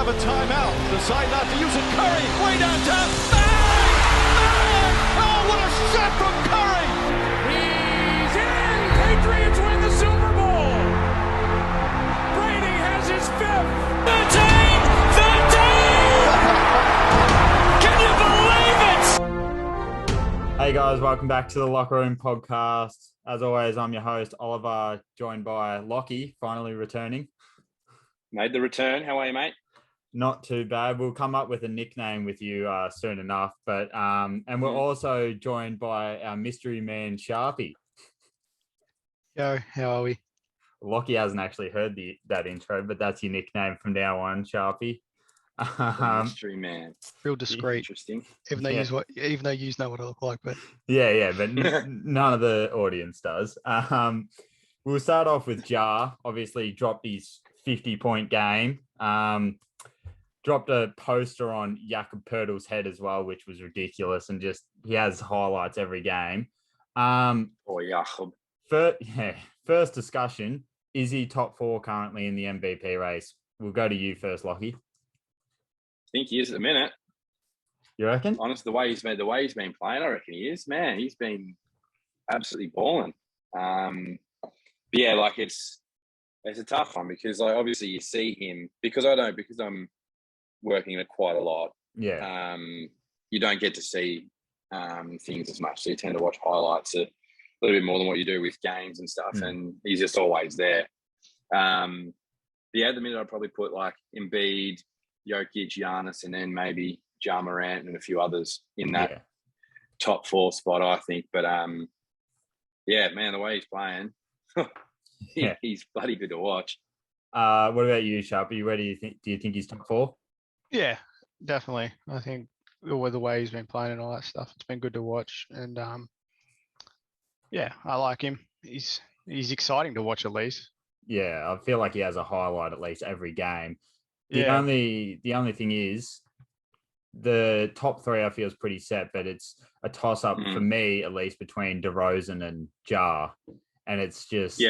have a timeout. Decide not to use it. Curry, way downtown. Bang! Bang! Oh, what a shot from Curry! He's in! Patriots win the Super Bowl! Brady has his fifth! 13! 13! Can you believe it? Hey guys, welcome back to the Locker Room Podcast. As always, I'm your host, Oliver, joined by Lachie, finally returning. Made the return. How are you, mate? Not too bad. We'll come up with a nickname with you soon enough. But and we're also joined by our mystery man, Sharpie. Yo, how are we? Lachie hasn't actually heard that intro, but that's your nickname from now on, Sharpie. Mystery man. Real discreet. Interesting. Even though you know what I look like, but Yeah, but none of the audience does. We'll start off with Ja. Obviously, dropped his 50-point game. Dropped a poster on Jakob Poeltl's head as well, which was ridiculous, and just he has highlights every game. Jakob. First discussion: is he top 4 currently in the MVP race? We'll go to you first, Lachie. I think he is at the minute. You reckon? Honestly, the way he's been playing, I reckon he is. Man, he's been absolutely balling. Yeah, it's a tough one because obviously you see him because I'm working it quite a lot. Yeah. You don't get to see things as much, so you tend to watch highlights a little bit more than what you do with games and stuff. And he's just always there. At the minute I'd probably put like Embiid, Jokic, Giannis, and then maybe Ja Morant and a few others in that top 4 spot, I think. But yeah, man, the way he's playing, he's bloody good to watch. What about you, Sharpie? Where do you think he's top 4? yeah, definitely. I think with the way he's been playing and all that stuff, it's been good to watch. And yeah, I like him. He's exciting to watch at least. Yeah, I feel like he has a highlight at least every game. The only thing is the top 3 I feel is pretty set, but it's a toss up for me at least between DeRozan and Ja, and it's just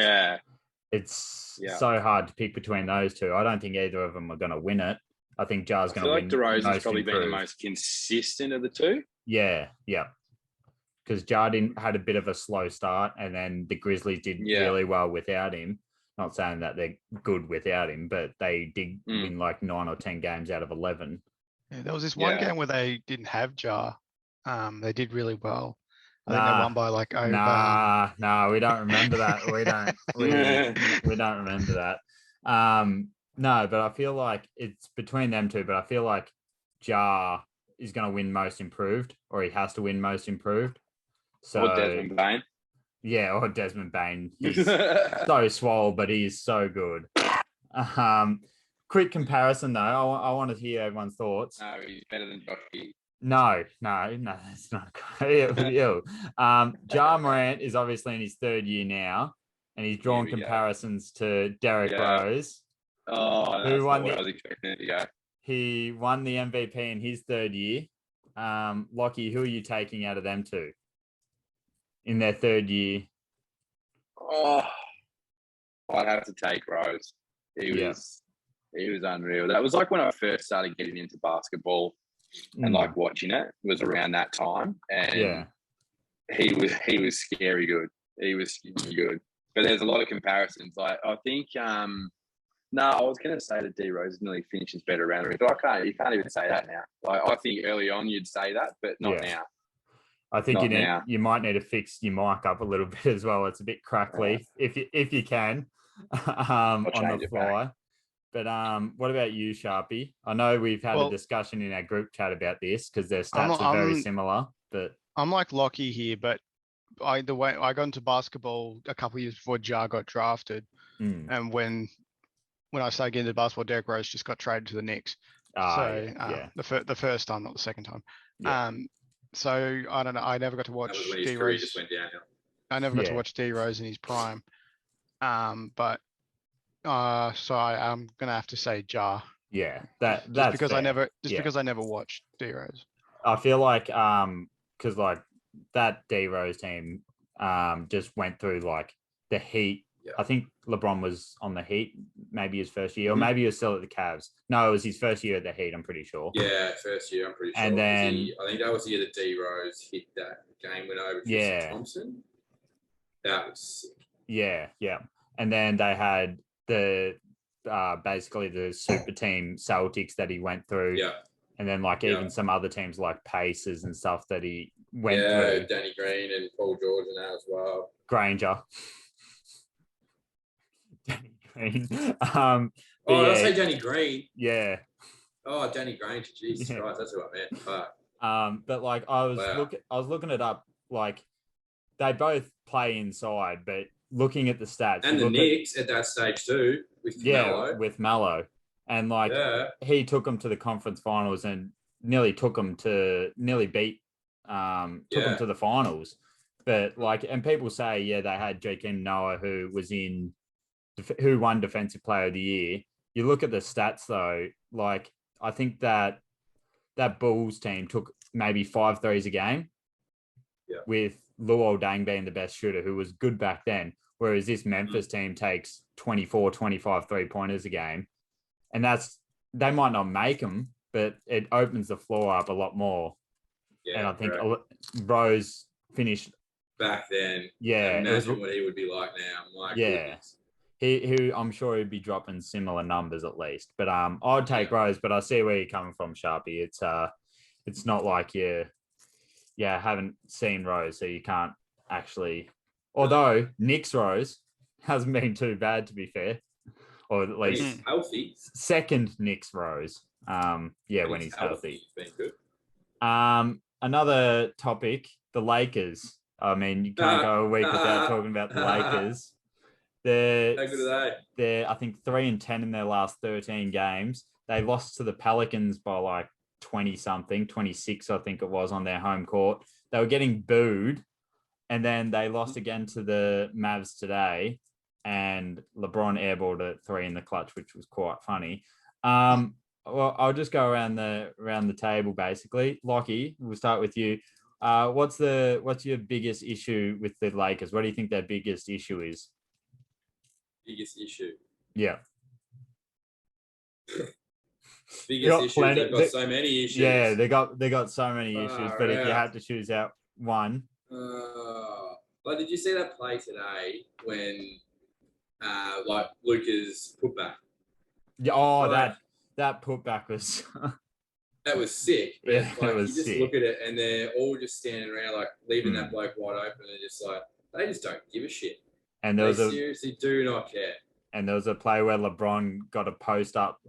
it's so hard to pick between those two. I don't think either of them are going to win it. I think Ja's going to win. I feel like DeRozan's probably been the most consistent of the two. Yeah. Because Ja had a bit of a slow start, and then the Grizzlies did really well without him. Not saying that they're good without him, but they did win like 9 or 10 games out of 11. Yeah, there was this one game where they didn't have Ja. They did really well. I think they won by like over. No, we don't remember that. We don't remember that. No, but I feel like it's between them two. But I feel like Ja is going to win most improved, or he has to win most improved. So or Desmond Bain. Yeah, or Desmond Bain. He's so swole, but he is so good. Quick comparison, though. I want to hear everyone's thoughts. No, he's better than Jokic. No, that's not good. Ja Morant is obviously in his 3rd year now, and he's drawn comparisons to Derrick Rose. Oh, that's what I was expecting it to go. He won the MVP in his 3rd year. Lachie, who are you taking out of them two in their 3rd year? Oh, I'd have to take Rose. He was unreal. That was like when I first started getting into basketball and like watching it. It was around that time, and he was scary good. He was scary good. But there's a lot of comparisons. Like I think, I was going to say that D Rose nearly finishes better around the rim, but you can't even say that now. Like I think early on you'd say that, but not now. I think you might need to fix your mic up a little bit as well. It's a bit crackly if you can on the fly. But what about you, Sharpie? I know we've had a discussion in our group chat about this because their stats are very similar. But I'm like Lachie here, but I got into basketball a couple of years before Ja got drafted, and when I started getting into basketball, Derrick Rose just got traded to the Knicks. The first time, not the second time. Yeah. So I don't know. I never got to watch D Rose. I never got to watch D Rose in his prime. But so I'm gonna have to say Ja. Yeah, that's because fair. because I never watched D Rose. I feel like because like that D Rose team just went through like the Heat I think LeBron was on the Heat, maybe his first year, or maybe he was still at the Cavs. No, it was his first year at the Heat, I'm pretty sure. Yeah, first year, I'm pretty sure. And then I think that was the year that D Rose hit that game winner over Tristan Thompson. That was sick. Yeah. And then they had the basically the super team Celtics that he went through. Yeah. And then even some other teams like Pacers and stuff that he went through. Danny Green and Paul George and that as well. Granger. Danny Green. Did I say Danny Green? Yeah. Oh, Danny Granger. Jesus Christ, that's who I meant. Fuck. But I was looking it up. Like they both play inside, but looking at the stats, and the Knicks at that stage too, with Melo. With Melo, and he took them to the conference finals and nearly beat them to the finals. But and people say they had Joakim Noah who won Defensive Player of the Year. You look at the stats though, I think that Bulls team took maybe 5 threes a game. Yeah. With Luol Deng being the best shooter, who was good back then. Whereas this Memphis team takes 24, 25 3-pointers a game. And they might not make them, but it opens the floor up a lot more. Yeah, and I think Rose finished back then. Yeah. Imagine what he would be like now. My goodness. I'm sure he'd be dropping similar numbers at least. But I'd take Rose, but I see where you're coming from, Sharpie. It's not like you haven't seen Rose, so you can't actually. Although Nick's Rose hasn't been too bad, to be fair, or at least he's healthy. Second Nick's Rose, when he's healthy. Been good. Another topic: the Lakers. I mean, you can't go a week without talking about the Lakers. How good are they? They're I think 3-10 in their last 13 games. They lost to the Pelicans by 20-something, 26, I think it was, on their home court. They were getting booed, and then they lost again to the Mavs today, and LeBron airballed a 3 in the clutch, which was quite funny. Well, I'll just go around the table, basically. Lachie, we'll start with you. What's your biggest issue with the Lakers? What do you think their biggest issue is? Biggest issue? Yeah. Biggest issue. They've got so many issues. Yeah, they got so many issues. But if you had to choose out one, did you see that play today when Luka's putback? Yeah. That putback was. That was sick. But it was you just sick. Look at it, and they're all just standing around, leaving that bloke wide open, and just they just don't give a shit. And they seriously do not care. And there was a play where LeBron got a post up,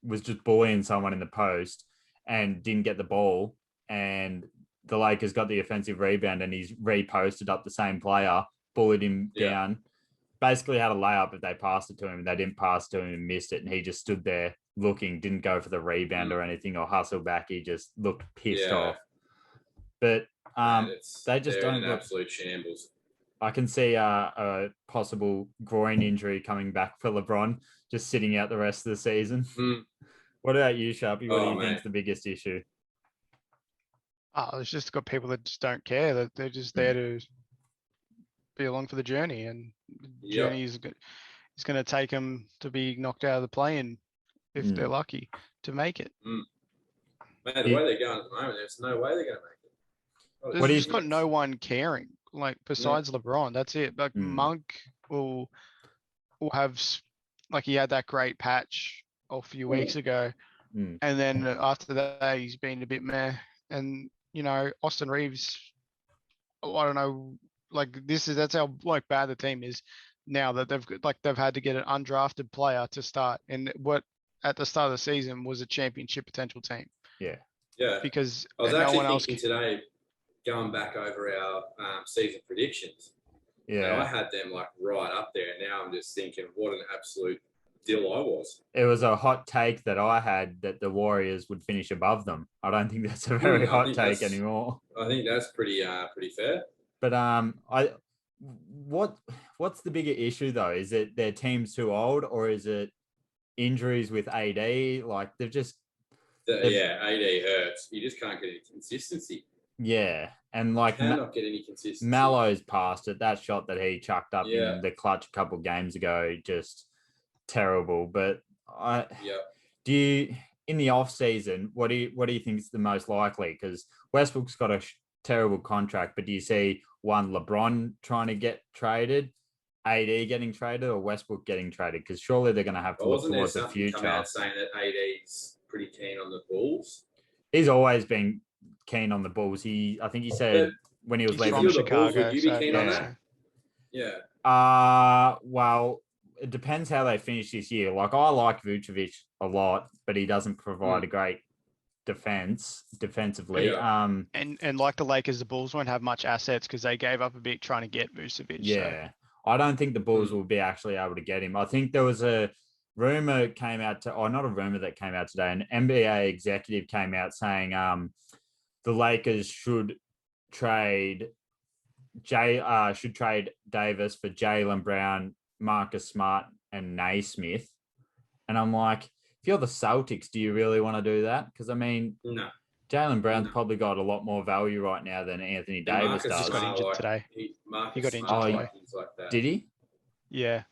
was just bullying someone in the post and didn't get the ball. And the Lakers got the offensive rebound and he's reposted up the same player, bullied him down. Basically had a layup if they passed it to him, and they didn't pass to him and missed it. And he just stood there looking, didn't go for the rebound or anything or hustle back. He just looked pissed off. But they just don't in absolute shambles. I can see a possible groin injury coming back for LeBron, just sitting out the rest of the season. What about you, Sharpie? What do you think is the biggest issue? It's just got people that just don't care. That they're just there to be along for the journey, and the journey is going to take them to be knocked out of the play-in if they're lucky to make it. Man, the way they're going at the moment, there's no way they're going to make it. There's just got no one caring. Besides LeBron, that's it. Monk will have, he had that great patch a few weeks ago, and then after that he's been a bit meh. And Austin Reeves, I don't know, that's how bad the team is now, that they've had to get an undrafted player to start, and what at the start of the season was a championship potential team. Yeah. Because I was actually thinking today, going back over our season predictions. I had them right up there. And now I'm just thinking, what an absolute deal I was. It was a hot take that I had that the Warriors would finish above them. I don't think that's a very hot take anymore. I think that's pretty fair. But what's the bigger issue though? Is it their team's too old, or is it injuries with AD? AD hurts. You just can't get any consistency. Yeah, and like cannot get any consistency. Malo's past it. That shot that he chucked up in the clutch a couple of games ago, just terrible. But do you in the off season? What do you think is the most likely? Because Westbrook's got a terrible contract, but do you see one LeBron trying to get traded, AD getting traded, or Westbrook getting traded? Because surely they're going to have to look towards the future. Come out saying that AD's pretty keen on the Bulls. He's always been keen on the Bulls. I think he said when he was leaving from Chicago, would you be keen on that? Yeah. Well, it depends how they finish this year. Like I like Vucevic a lot, but he doesn't provide a great defensively. Yeah. And like the Lakers, the Bulls won't have much assets because they gave up a bit trying to get Vucevic. Yeah. So. I don't think the Bulls will be actually able to get him. I think there was a rumor came out not a rumor that came out today. An NBA executive came out saying the Lakers should trade Davis for Jaylen Brown, Marcus Smart, and Naismith. And I'm like, if you're the Celtics, do you really want to do that? Because I mean, no. Jaylen Brown's probably got a lot more value right now than Anthony Davis does. Just got injured today. He got injured today. Like that. Did he? Yeah.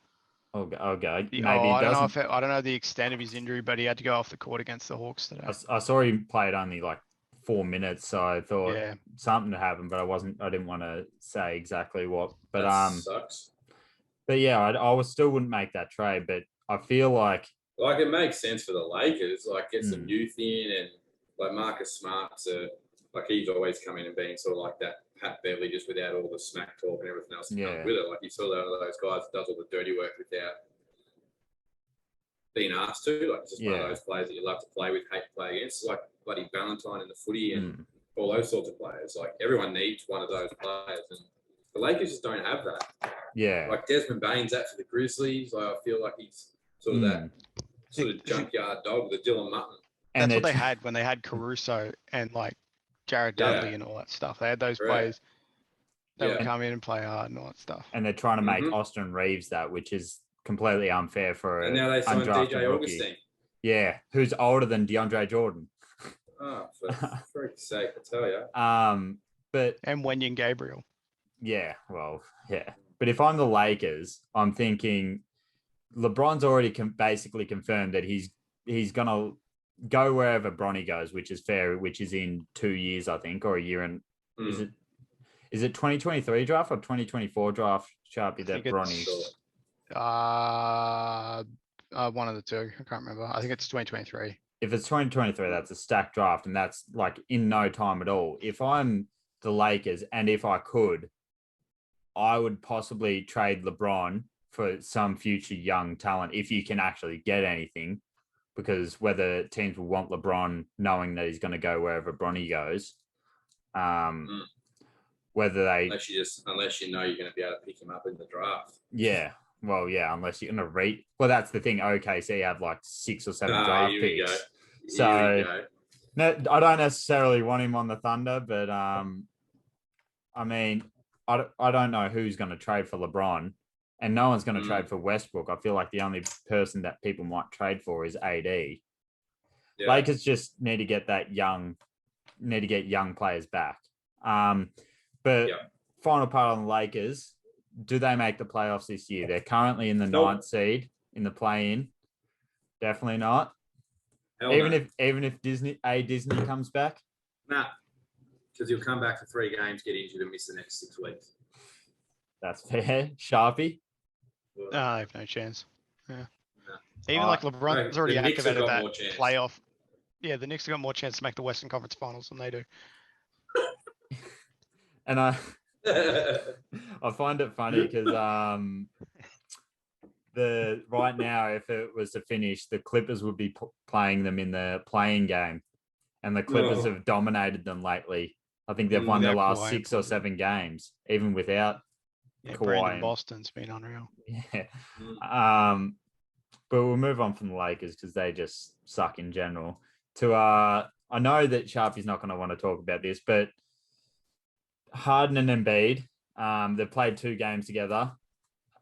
Okay. Maybe I don't know the extent of his injury, but he had to go off the court against the Hawks today. I saw him played only like 4 minutes, so I thought something happened, but I didn't want to say exactly what. But that sucks. But yeah, I still wouldn't make that trade, but I feel like it makes sense for the Lakers, like get some youth in, and like Marcus Smart's he's always come in and been sort of like that Pat Beverly, just without all the smack talk and everything else that comes with it. Like he's sort of one of those guys that does all the dirty work without being asked to. Like, it's just one of those players that you love to play with, hate to play against. It's like bloody Valentine in the footy and all those sorts of players. Like, everyone needs one of those players. And the Lakers just don't have that. Yeah. Like, Desmond Bain's that for the Grizzlies. Like, I feel like he's sort of that sort of junkyard dog, the Dylan Mutton. That's what they had when they had Caruso and, like, Jared Dudley and all that stuff. They had those players that would come in and play hard and all that stuff. And they're trying to make Austin Reeves that, which is completely unfair for and now they signed DJ Augustine. Yeah, who's older than DeAndre Jordan. Oh, for freak's sake, I tell you. And Wenyen Gabriel. Yeah, but if I'm the Lakers, I'm thinking LeBron's already basically confirmed that he's gonna go wherever Bronny goes, which is fair, which is in 2 years, I think, or a year. And is it 2023 draft or 2024 draft, Sharpie, that Bronny? One of the two. I can't remember. I think it's 2023. If it's 2023, that's a stacked draft, and that's like in no time at all. If I'm the Lakers, and if I could, I would possibly trade LeBron for some future young talent if you can actually get anything, because whether teams will want LeBron knowing that he's going to go wherever Bronny goes, whether they unless you know you're going to be able to pick him up in the draft. Yeah. Well, yeah, unless you're going to read. Well, that's the thing. OKC had like 6 or 7 draft picks. So no, I don't necessarily want him on the Thunder, but I mean, I don't know who's going to trade for LeBron, and no one's going to trade for Westbrook. I feel like the only person that people might trade for is AD. Yeah. Lakers just need to get young players back. But final part on the Lakers. Do they make the playoffs this year? They're currently in the 9th seed in the play-in. Definitely not. Even if Disney comes back. Nah, because he'll come back for 3 games, get injured, and miss the next 6 weeks. That's fair. Sharpie. I have no chance. Yeah. No. Even like LeBron's already activated that playoff. Yeah, the Knicks have got more chance to make the Western Conference Finals than they do. And I find it funny because right now, if it was to finish, the Clippers would be playing them in the playing game, and the Clippers have dominated them lately. I think they've won their last 6 or 7 games, even without Kawhi. Brandon Boston's been unreal. Yeah. But we'll move on from the Lakers because they just suck in general. I know that Sharpie's not going to want to talk about this, but Harden and Embiid, they've played 2 games together.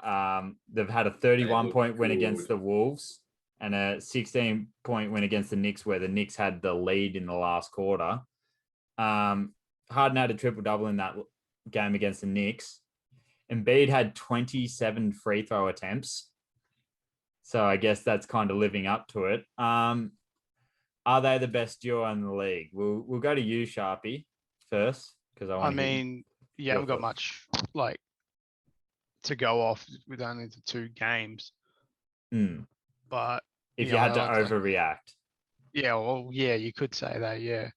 They've had a 31-point win against the Wolves and a 16-point win against the Knicks, where the Knicks had the lead in the last quarter. Harden had a triple-double in that game against the Knicks. Embiid had 27 free throw attempts. So I guess that's kind of living up to it. Are they the best duo in the league? We'll go to you, Sharpie, first, because I mean, you haven't got much like to go off with only the 2 games. But if you had to overreact. Yeah, well, yeah, you could say that, yeah.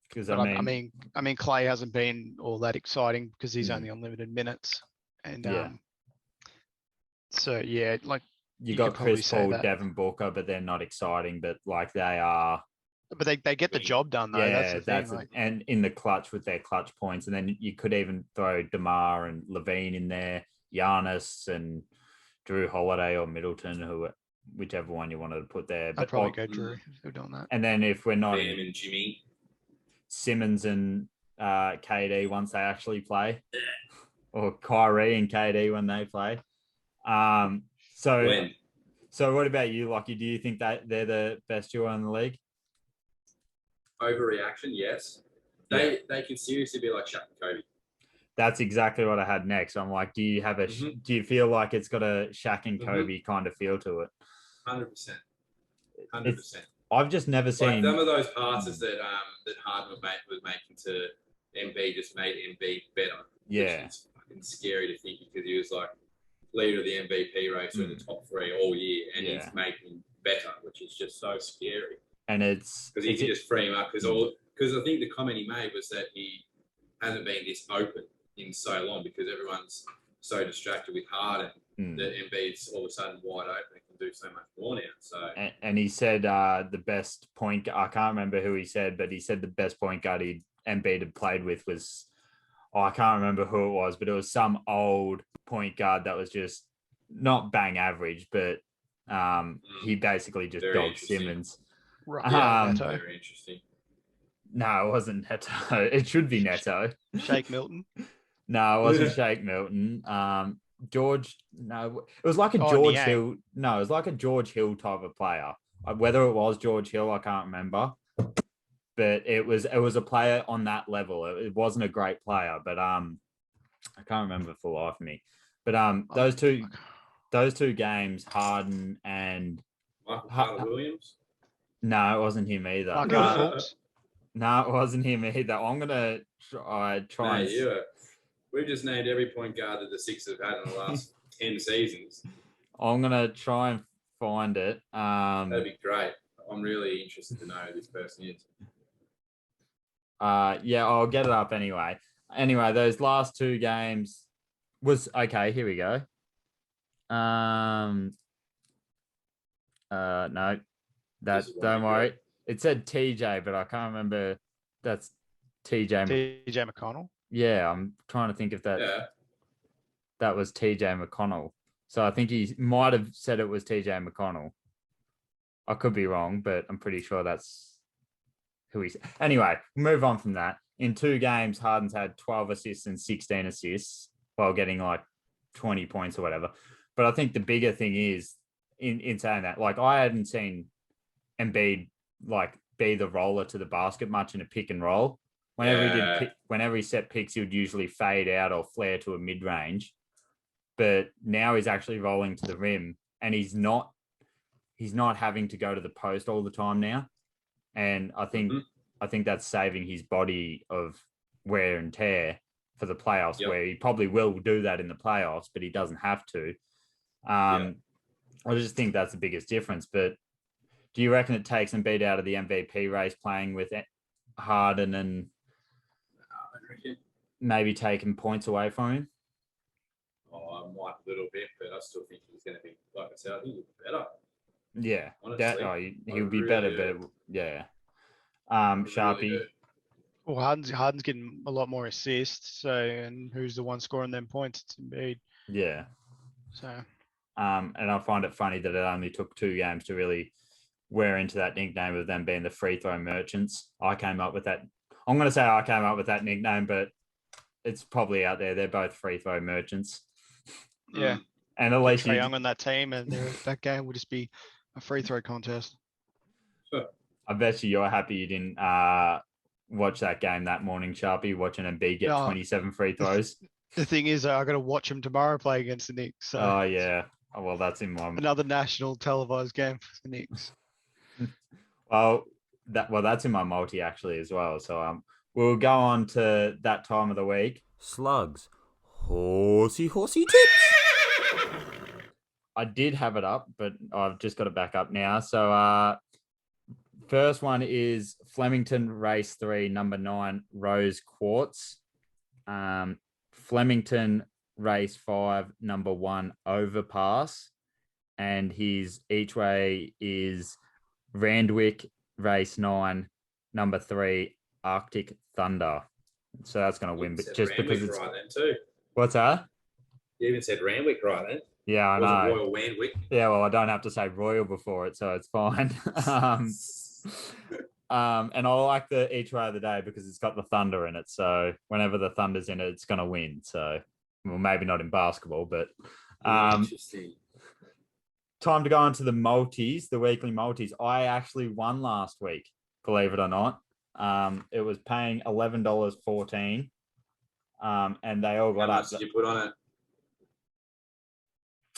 Because I mean, Clay hasn't been all that exciting because he's only on limited minutes, and so yeah, like you got Chris Paul, Devin Booker, but they're not exciting, but like they are. But they get the job done though. Yeah, that's the thing. And in the clutch with their clutch points, and then you could even throw DeMar and Levine in there, Giannis and Drew Holiday or Middleton, whichever one you wanted to put there. I'd probably go Drew if they're doing that. And then if we're not Bam and Jimmy, Simmons and KD once they actually play, or Kyrie and KD when they play. So what about you, Lachie? Do you think that they're the best duo in the league? Overreaction, yes. They could seriously be like Shaq and Kobe. That's exactly what I had next. I'm like, do you feel like it's got a Shaq and Kobe kind of feel to it? 100%. 100%. I've just never seen some of those passes that Harden was making to Embiid just made Embiid better. Yeah, it's fucking scary to think because he was like leader of the MVP race in the top 3 all year, and he's making better, which is just so scary. And it's because he can just free him up because I think the comment he made was that he hasn't been this open in so long because everyone's so distracted with Harden that Embiid's all of a sudden wide open and can do so much more now. So and he said the best point. I can't remember who he said, but he said the best point guard Embiid had played with was. I can't remember who it was, but it was some old point guard that was just not bang average, but he basically just dogged Simmons. Right. Very interesting. No, it wasn't Neto. It should be Neto. Shake Milton. No, it wasn't Shake Milton. George. No, it was like a George Hill. No, it was like a George Hill type of player. Whether it was George Hill, I can't remember. But it was a player on that level. It wasn't a great player, but I can't remember for the life of me. But those two games, Harden and Michael Williams. No, it wasn't him either. No, it wasn't him either. I'm gonna try. We've just named every point guard that the Sixers have had in the last 10 seasons. I'm gonna try and find it. That'd be great. I'm really interested to know who this person is. Yeah, I'll get it up anyway. Anyway, those last 2 games was okay. Here we go. No, don't worry. It said TJ, but I can't remember. That's TJ McConnell. Yeah, I'm trying to think if that was TJ McConnell. So I think he might have said it was TJ McConnell. I could be wrong, but I'm pretty sure that's who he said. Anyway, move on from that. In 2 games, Harden's had 12 assists and 16 assists while getting like 20 points or whatever. But I think the bigger thing is in saying that, like I hadn't seen Embiid like be the roller to the basket much in a pick and roll. Whenever he set picks, he would usually fade out or flare to a mid range. But now he's actually rolling to the rim, and he's not having to go to the post all the time now. And I think that's saving his body of wear and tear for the playoffs, where he probably will do that in the playoffs, but he doesn't have to. I just think that's the biggest difference. But do you reckon it takes Embiid out of the MVP race playing with Harden and maybe taking points away from him? I might a little bit, but I still think he's going to be, like I said, I think he'll be better. Yeah, he'll be better, but yeah. Sharpie. Really well, Harden's getting a lot more assists. So, and who's the one scoring them points? It's Embiid. Yeah. So. And I find it funny that it only took 2 games to really wear into that nickname of them being the free throw merchants. I came up with that. I'm going to say I came up with that nickname, but it's probably out there. They're both free throw merchants. Yeah. And at least Trae Young on that team, and that game will just be a free throw contest. I bet you're happy you didn't watch that game that morning, Sharpie, watching Embiid get 27 free throws. The thing is, I got to watch him tomorrow play against the Knicks. So. Oh, yeah. Oh, well, that's in my... Another national televised game for the Knicks. That's in my multi, actually, as well. So we'll go on to that time of the week. Slugs. Horsey tips. I did have it up, but I've just got it back up now. So first one is Flemington Race 3, number 9, Rose Quartz. Flemington Race 5, number 1, Overpass. And his each way is Randwick Race 9, number 3, Arctic Thunder. So that's going to win, but just Randwick because it's... right then too. What's that? You even said Randwick right then. Yeah, I know. Royal Randwick. Yeah, well, I don't have to say Royal before it, so it's fine. And I like the each way of the day because it's got the Thunder in it. So whenever the Thunder's in it, it's going to win. So, well, maybe not in basketball, but Interesting. Time to go on to the multis, the weekly multis. I actually won last week, believe it or not. It was paying $11.14. And they all got How up. much did you put on it?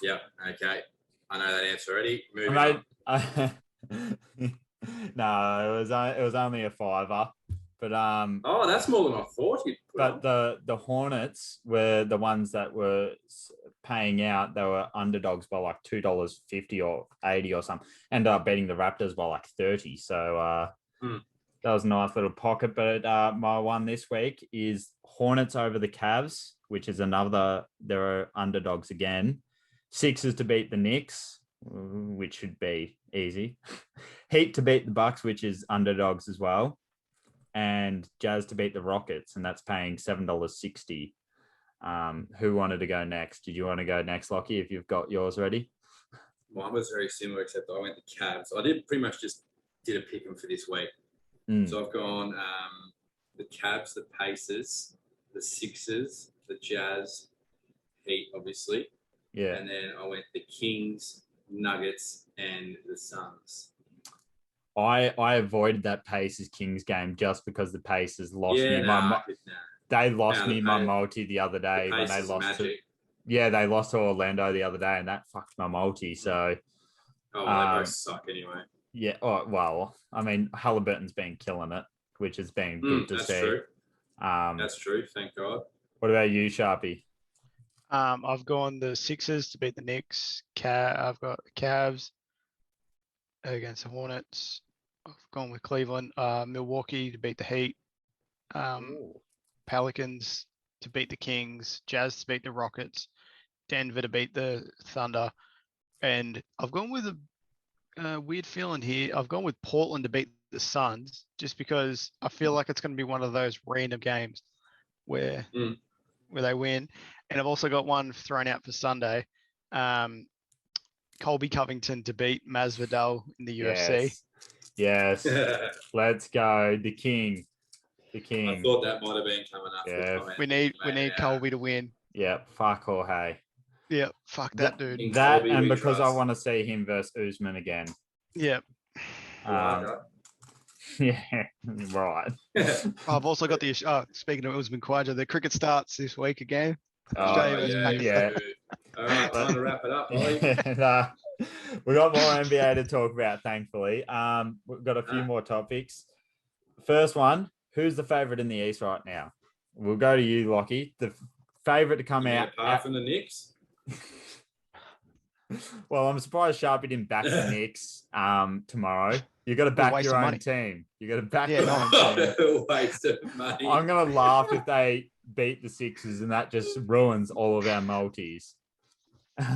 Yep. Okay. I know that answer already. Moving on. No, it was only a $5, but Oh, that's more than I thought you'd put on. But the Hornets were the ones that were paying out. They were underdogs by like $2.50 or 80 or something. Ended up beating the Raptors by like 30. So that was a nice little pocket. But my one this week is Hornets over the Cavs, which is another. There are underdogs again. Sixers to beat the Knicks, which should be easy. Heat to beat the Bucks, which is underdogs as well. And Jazz to beat the Rockets, and that's paying $7.60. Who wanted to go next? Did you want to go next, Lachie, if you've got yours ready? Mine was very similar, except I went the Cavs. I did pretty much just did a pick 'em for this week. So I've gone the Cavs, the Pacers, the Sixers, the Jazz, Heat, obviously. Yeah. And then I went the Kings, Nuggets, and the Suns. I avoided that Pacers Kings game just because the Pacers lost me. They lost me my multi the other day when they lost they lost to Orlando the other day, and that fucked my multi. So they both suck anyway. Yeah. Oh, well, I mean, Halliburton's been killing it, which has been good to see. True. That's true. Thank God. What about you, Sharpie? I've gone the Sixers to beat the Knicks. I've got the Cavs against the Hornets. I've gone with Cleveland. Milwaukee to beat the Heat. Pelicans to beat the Kings. Jazz to beat the Rockets. Denver to beat the Thunder. And I've gone with a weird feeling here. I've gone with Portland to beat the Suns just because I feel like it's going to be one of those random games where they win. And I've also got one thrown out for Sunday. Colby Covington to beat Masvidal in the UFC. Yes. Let's go. The King. I thought that might have been coming up. Yeah. We need Colby to win. Yeah. Fuck Jorge. Yeah. Fuck that dude. That and because I want to see him versus Usman again. Yeah. Yeah. Right. I've also got the speaking of Usman Khawaja, the cricket starts this week again. Yeah. All right, time to wrap it up, Ollie. We got more NBA to talk about, thankfully. We've got a few more topics. First one, who's the favorite in the East right now? We'll go to you, Lachie. The favorite to come out. Apart from the Knicks? Well, I'm surprised Sharpie didn't back the Knicks tomorrow. You got to back your own team. You got to back your own team. Waste of money. I'm going to laugh if they beat the Sixers, and that just ruins all of our multis. I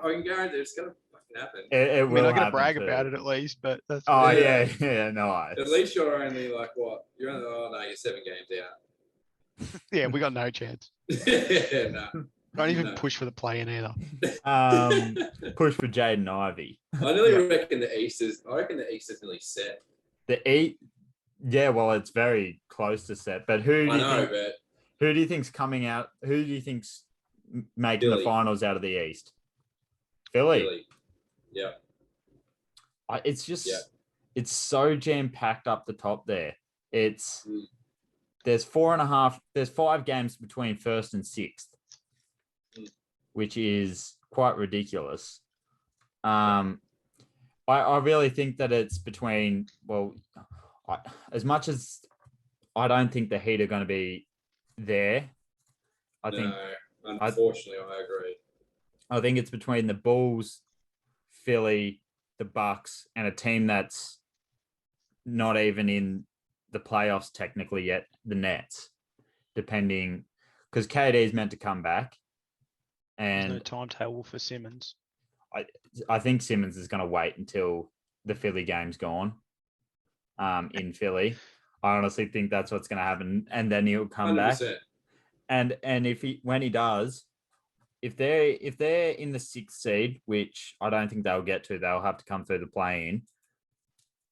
can guarantee it's going to fucking happen. It will. I'm going to brag about it at least, but that's. Yeah, nice. At least you're only like what? You're 7 games out. Yeah, we got no chance. No. Don't even push for the play-in either. Push for Jaden Ivey. I nearly reckon the East is nearly set. Yeah, well, it's very close to set. But who do you think's coming out? Who do you think's making the finals out of the East? Philly. Yeah. It's just it's so jam packed up the top there. There's 5 games between first and sixth, which is quite ridiculous. I really think that it's between, as much as I don't think the Heat are going to be there, unfortunately, I agree. I think it's between the Bulls, Philly, the Bucks, and a team that's not even in the playoffs technically yet, the Nets, depending, because KD is meant to come back. And there's no timetable for Simmons. I think Simmons is going to wait until the Philly game's gone in Philly. I honestly think that's what's going to happen. And then he'll come 100%. Back. And when he does, if they're in the 6th seed, which I don't think they'll get to, they'll have to come through the play-in.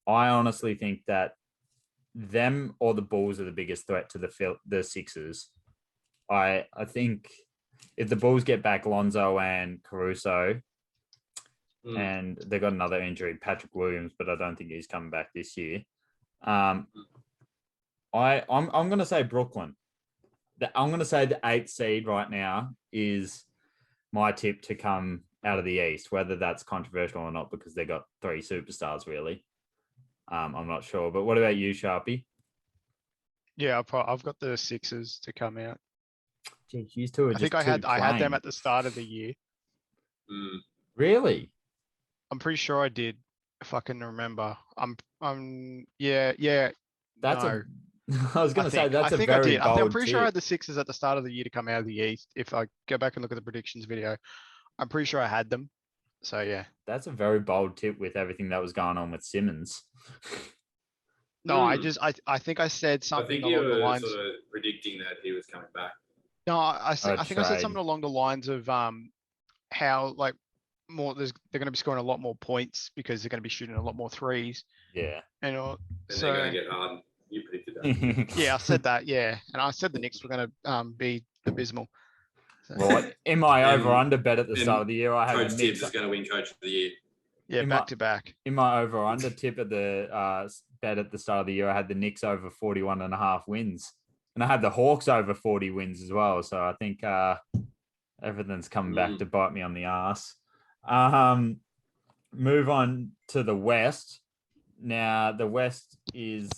I honestly think that them or the Bulls are the biggest threat to the Sixers. I think if the Bulls get back Lonzo and Caruso, and they got another injury, Patrick Williams, but I don't think he's coming back this year. I'm going to say Brooklyn. I'm going to say the 8th seed right now is my tip to come out of the East, whether that's controversial or not, because they got 3 superstars really. I'm not sure, but what about you, Sharpie? Yeah, I've got the Sixers to come out. Geez, you two are just I had them at the start of the year. Really? I'm pretty sure I did, if I can remember. Yeah. That's no. I was going to say that's a very bold tip. I'm pretty sure I had the Sixers at the start of the year to come out of the East. If I go back and look at the predictions video, I'm pretty sure I had them. So yeah, that's a very bold tip with everything that was going on with Simmons. No, I think I said something along the lines. Sort of predicting that he was coming back. No, I think I said something along the lines of how like they're going to be scoring a lot more points because they're going to be shooting a lot more threes. Yeah, and they're going to get Harden. You predicted that. Yeah, I said that. Yeah, and I said the Knicks were going to be abysmal. So. Well, in my over/under bet at the start of the year, I had Coach Tibbs is going to win Coach of the Year. Yeah, back to back. In my over/under tip at the bet at the start of the year, I had the Knicks over 41.5 wins, and I had the Hawks over 40 wins as well. So I think everything's coming back to bite me on the ass. Move on to the West. Now the West is,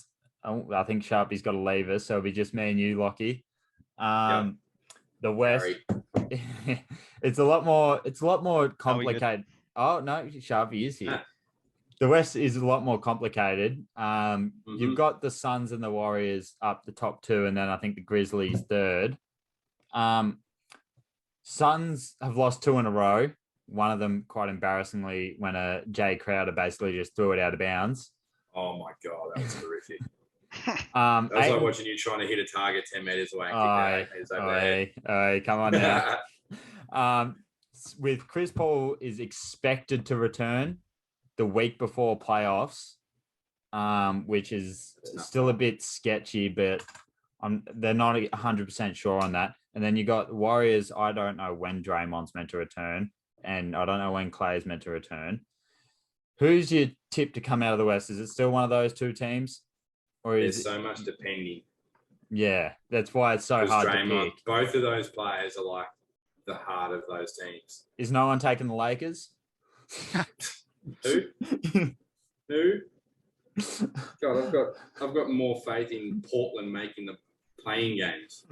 I think Sharpie's got to leave us, so it'll be just me and you, Lachie. The West, it's a lot more complicated. Oh no, Sharpie is here. The West is a lot more complicated. You've got the Suns and the Warriors up the top 2, and then I think the Grizzlies 3rd. Suns have lost 2 in a row. One of them quite embarrassingly when Jay Crowder basically just threw it out of bounds. Oh my God, that was horrific. That was like watching you trying to hit a target 10 meters away and kick it 8 meters over there. Come on now. With Chris Paul is expected to return the week before playoffs, which is still a bit sketchy, but they're not 100% sure on that. And then you got the Warriors. I don't know when Draymond's meant to return, and I don't know when Clay's meant to return. Who's your tip to come out of the West? Is it still one of those 2 teams? Or There's so much depending. Yeah, that's why it's so hard Draymond, to pick. Both of those players are like the heart of those teams. Is no one taking the Lakers? Who? God, I've got more faith in Portland making the playing games.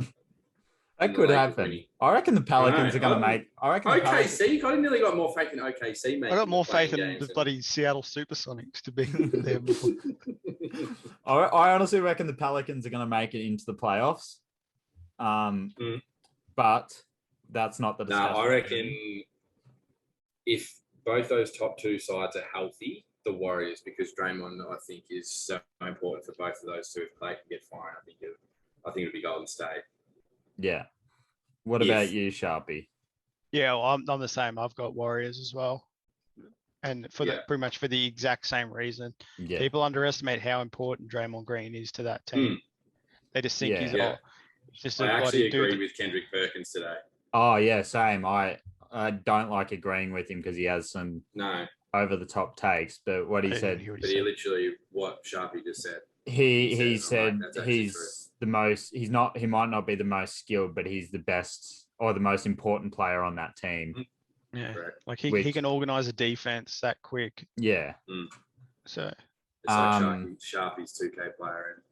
That could happen. I reckon the Pelicans are going to make. I reckon OKC. I nearly got more faith in OKC. I got more faith in the bloody Seattle SuperSonics to be there. I honestly reckon the Pelicans are going to make it into the playoffs. But that's not the discussion. No, I reckon if both those top 2 sides are healthy, the Warriors, because Draymond, I think, is so important for both of those 2. If Clay can get firing, I think it'll be Golden State. Yeah. What about you, Sharpie? Yeah, well, I'm the same. I've got Warriors as well. And pretty much for the exact same reason. Yeah. People underestimate how important Draymond Green is to that team. They just think he's just I actually agree with Kendrick Perkins today. Oh, yeah, same. I don't like agreeing with him because he has some over-the-top takes. But what he said... But he literally, what Sharpie just said. he said that's actually true. he might not be the most skilled, but he's the best or the most important player on that team. Yeah, Correct. like he can organize a defense that quick. Yeah. So It's like Sharpie's 2K player.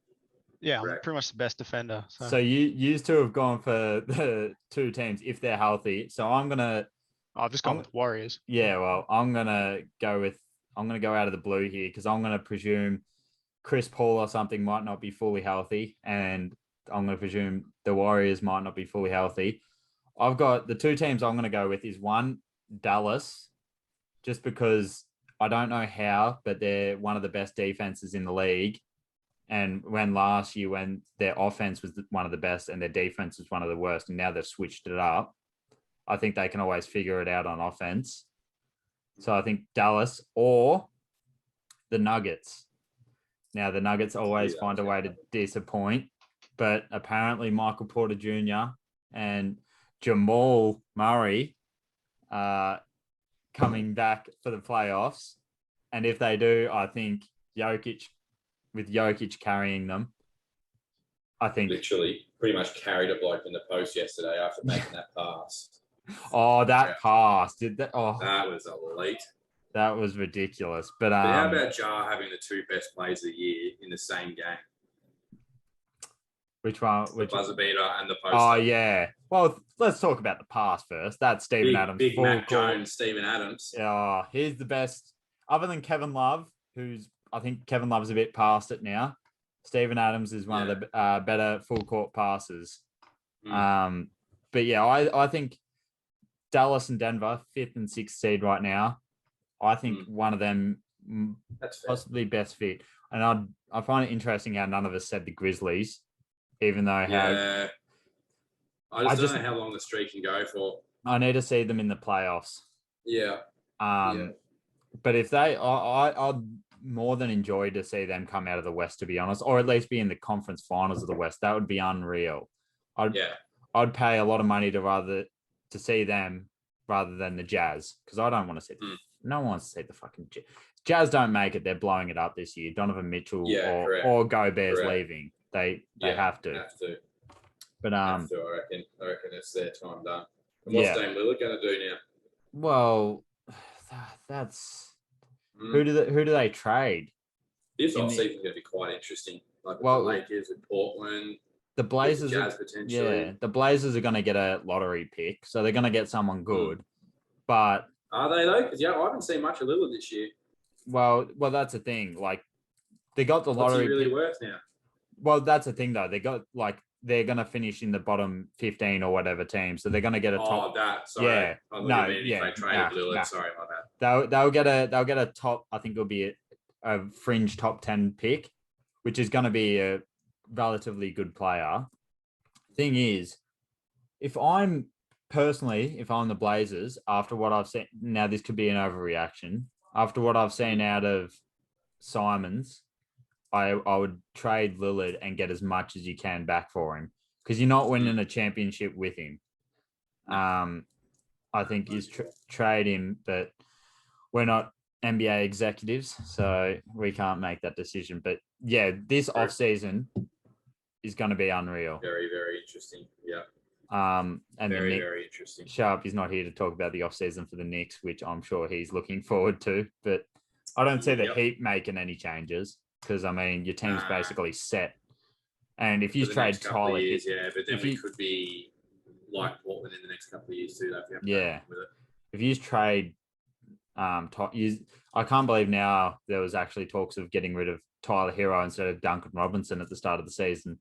Yeah, I'm pretty much the best defender. So you used to have gone for the two teams if they're healthy. So I've just gone with Warriors. Yeah, well, I'm gonna go out of the blue here because I'm gonna presume Chris Paul or something might not be fully healthy, and I'm gonna presume the Warriors might not be fully healthy. I've got the two teams I'm gonna go with is one, Dallas, just because I don't know how, but they're one of the best defenses in the league. And when last year, when their offense was one of the best and their defense was one of the worst, and now they've switched it up, I think they can always figure it out on offense. So I think Dallas or the Nuggets. Now, the Nuggets always find a way to disappoint, but apparently Michael Porter Jr. and Jamal Murray are coming back for the playoffs. And if they do, I think with Jokic carrying them, I think literally pretty much carried a bloke in the post yesterday after making that pass. Oh, that pass! Did that? Oh, that was elite. That was ridiculous. But how about Ja having the two best plays of the year in the same game? Which one? The buzzer beater and the post. Oh yeah. Well, let's talk about the pass first. That's Steven Adams. Big Mac Jones, Steven Adams. Yeah, he's the best. Other than Kevin Love, I think Kevin Love's a bit past it now. Steven Adams is one of the better full court passers. But yeah, I think Dallas and Denver, 5th and 6th seed right now. I think one of them possibly best fit. And I find it interesting how none of us said the Grizzlies, even though I just don't know how long the streak can go for. I need to see them in the playoffs. Yeah. But if I'd more than enjoy to see them come out of the West, to be honest, or at least be in the conference finals of the West. That would be unreal. I'd pay a lot of money to see them rather than the Jazz, because I don't want to see them. No one wants to see the fucking Jazz. Don't make it. They're blowing it up this year. Donovan Mitchell or Gobert's leaving. They have to. But I reckon it's their time done. And what's Dame Lillard going to do now? Well, that's who do they trade? This offseason is going to be quite interesting. Like the Lakers with Portland. The Blazers, Jazz potentially. The Blazers are going to get a lottery pick, so they're going to get someone good. But are they though? Because I haven't seen much of Lillard this year. Well, that's the thing. Like, they got the lottery. What's he really worth now? Well, that's the thing though. They're going to finish in the bottom 15 or whatever team, so they're going to get a top. Oh, that. Sorry. Yeah. They traded Lillard. Sorry about that. They'll get a top. I think it'll be a fringe top 10 pick, which is going to be a relatively good player. Thing is, if I'm the Blazers, after what I've seen, now this could be an overreaction. After what I've seen out of Simons, I would trade Lillard and get as much as you can back for him, because you're not winning a championship with him. I think you trade him, but we're not NBA executives, so we can't make that decision. But yeah, this offseason is going to be unreal. Very, very interesting. Yeah. And very, very interesting. Sharp is not here to talk about the offseason for the Knicks, which I'm sure he's looking forward to. But I don't see the Heat making any changes, because, I mean, your team's basically set. And if you trade Tyler... but then we could be like Portland in the next couple of years too. If you trade... I can't believe now there was actually talks of getting rid of Tyler Hero instead of Duncan Robinson at the start of the season.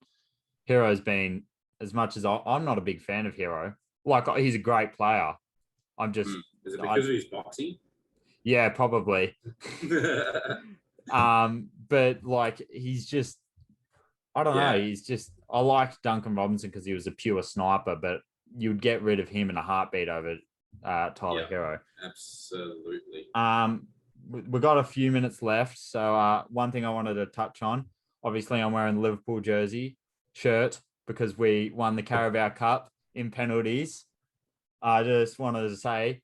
Hero's been... As much as I'm not a big fan of Hero, like, he's a great player. I'm just... Is it because of his boxing? Yeah, probably. But like, he's just... I don't know. He's just... I liked Duncan Robinson because he was a pure sniper, but you'd get rid of him in a heartbeat over Tyler Hero. Absolutely. We got a few minutes left, so one thing I wanted to touch on. Obviously, I'm wearing the Liverpool shirt, because we won the Carabao Cup in penalties. I just wanted to say,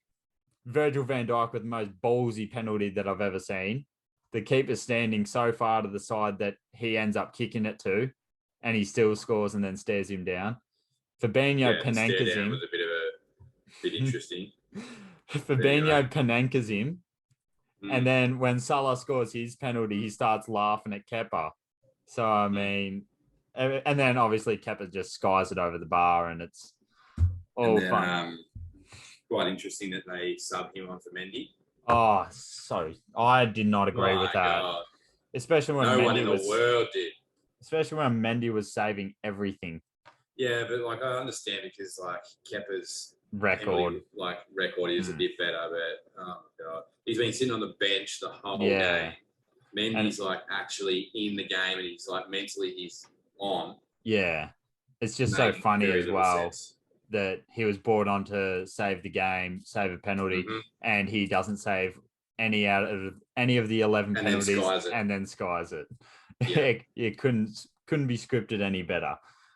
Virgil van Dijk with the most ballsy penalty that I've ever seen. the keeper's standing so far to the side that he ends up kicking it to, and he still scores and then stares him down. Fabinho Panenkas him. Was a bit interesting. Fabinho Panenkas him. And then when Salah scores his penalty, he starts laughing at Kepa. So, I mean, and then obviously Kepa just skies it over the bar, and it's all fun. Quite interesting that they sub him on for Mendy. Oh, so I did not agree with that. God. Especially when no Mendy one in the world did. Especially when Mendy was saving everything. Yeah, but like I understand because like Kepa's record is a bit better, but oh god, he's been sitting on the bench the whole game. Mendy's like actually in the game, and he's like mentally he's on. Yeah, it's just so funny as well that he was brought on to save the game, save a penalty, and he doesn't save any of the 11 penalties, and then skies it. Yeah. It couldn't be scripted any better.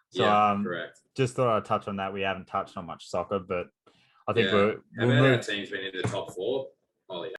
So correct. Just thought I'd touch on that. We haven't touched on much soccer, but I think we'll move. Our team's been in the top 4, Ollie.